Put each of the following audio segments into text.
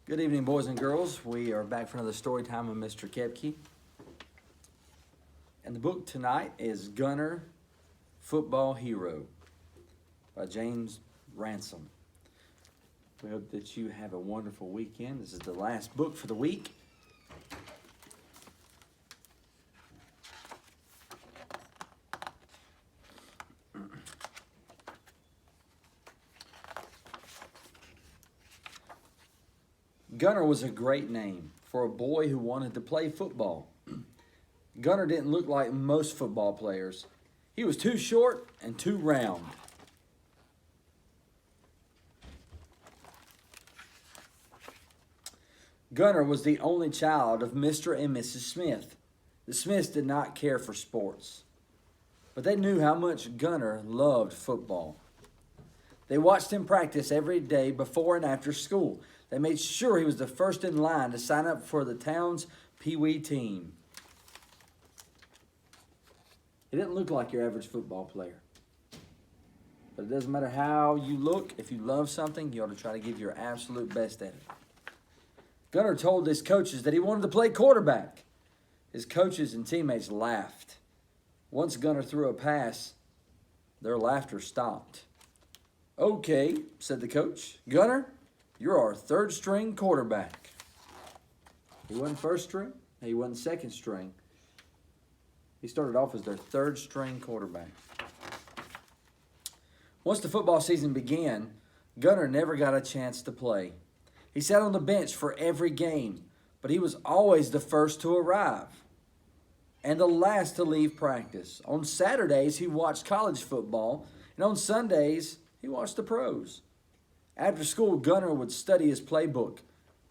Good evening, boys and girls. We are back for another story time with Mr. Kepke. And the book tonight is Gunner, Football Hero by James Ransom. We hope that you have a wonderful weekend. This is the last book for the week. Gunner was a great name for a boy who wanted to play football. Gunner didn't look like most football players. He was too short and too round. Gunner was the only child of Mr. and Mrs. Smith. The Smiths did not care for sports, but they knew how much Gunner loved football. They watched him practice every day before and after school. They made sure he was the first in line to sign up for the town's Pee Wee team. He didn't look like your average football player. But it doesn't matter how you look. If you love something, you ought to try to give your absolute best at it. Gunner told his coaches that he wanted to play quarterback. His coaches and teammates laughed. Once Gunner threw a pass, their laughter stopped. "Okay," said the coach. "Gunner, you're our third string quarterback." He wasn't first string. He wasn't second string. He started off as their third string quarterback. Once the football season began, Gunner never got a chance to play. He sat on the bench for every game, but he was always the first to arrive and the last to leave practice. On Saturdays, he watched college football, and on Sundays, he watched the pros. After school, Gunner would study his playbook,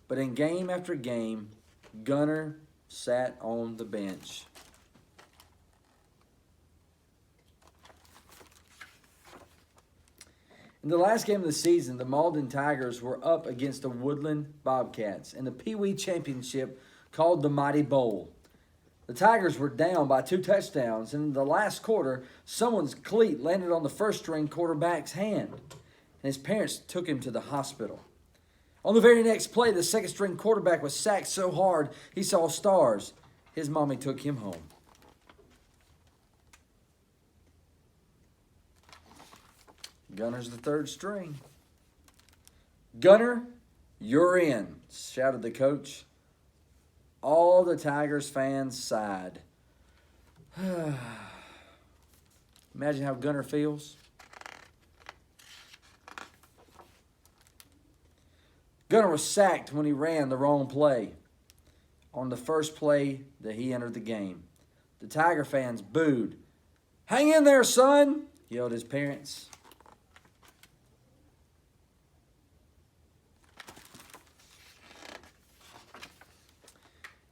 but in game after game, Gunner sat on the bench. In the last game of the season, the Malden Tigers were up against the Woodland Bobcats in the Pee Wee Championship called the Mighty Bowl. The Tigers were down by 2 touchdowns, and in the last quarter, someone's cleat landed on the first-string quarterback's hand, and his parents took him to the hospital. On the very next play, the second-string quarterback was sacked so hard he saw stars. His mommy took him home. Gunner's the third string. "Gunner, you're in," shouted the coach. All the Tigers fans sighed. Imagine how Gunner feels. Gunner was sacked when he ran the wrong play on the first play that he entered the game. The Tiger fans booed. "Hang in there, son," yelled his parents.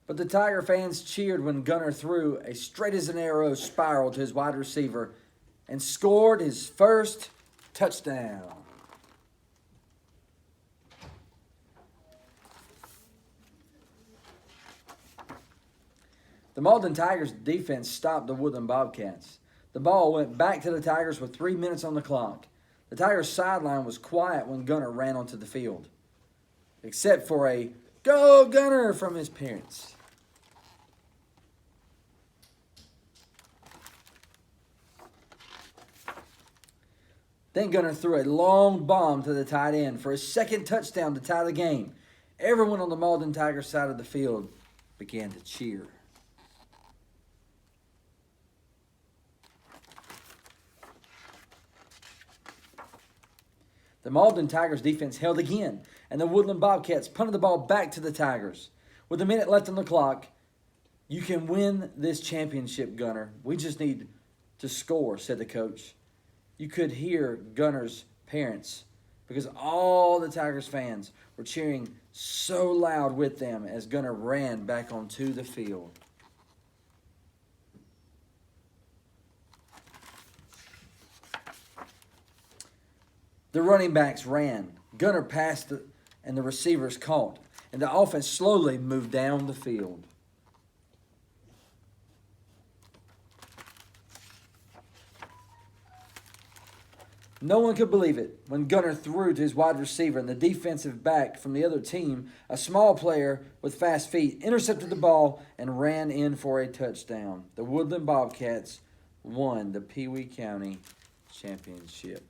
But the Tiger fans cheered when Gunner threw a straight-as-an-arrow spiral to his wide receiver and scored his first touchdown. The Malden Tigers defense stopped the Woodland Bobcats. The ball went back to the Tigers with 3 minutes on the clock. The Tigers' sideline was quiet when Gunner ran onto the field, except for a "Go Gunner" from his parents. Then Gunner threw a long bomb to the tight end for his second touchdown to tie the game. Everyone on the Malden Tigers side of the field began to cheer. The Malden Tigers defense held again, and the Woodland Bobcats punted the ball back to the Tigers. With a minute left on the clock, "You can win this championship, Gunner. We just need to score," said the coach. You could hear Gunner's parents because all the Tigers fans were cheering so loud with them as Gunner ran back onto the field. The running backs ran. Gunner passed and the receivers caught, and the offense slowly moved down the field. No one could believe it when Gunner threw to his wide receiver and the defensive back from the other team, a small player with fast feet, intercepted the ball and ran in for a touchdown. The Woodland Bobcats won the Pee Wee County Championship.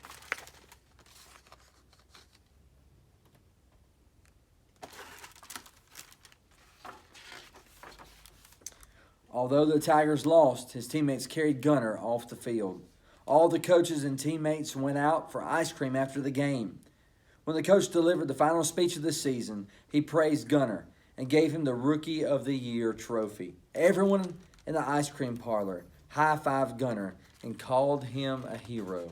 Although the Tigers lost, his teammates carried Gunner off the field. All the coaches and teammates went out for ice cream after the game. When the coach delivered the final speech of the season, he praised Gunner and gave him the Rookie of the Year trophy. Everyone in the ice cream parlor high-fived Gunner and called him a hero.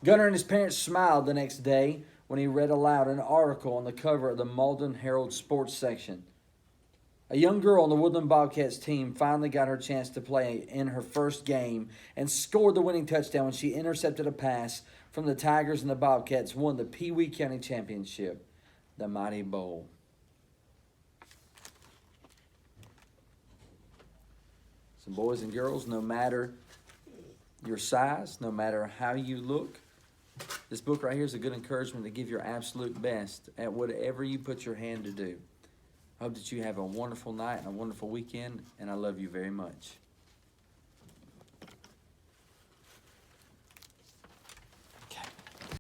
Gunner and his parents smiled the next day when he read aloud an article on the cover of the Malden Herald Sports section. A young girl on the Woodland Bobcats team finally got her chance to play in her first game and scored the winning touchdown when she intercepted a pass from the Tigers, and the Bobcats won the Pee Wee County Championship, the Mighty Bowl. So boys and girls, no matter your size, no matter how you look, this book right here is a good encouragement to give your absolute best at whatever you put your hand to do. I hope that you have a wonderful night and a wonderful weekend, and I love you very much.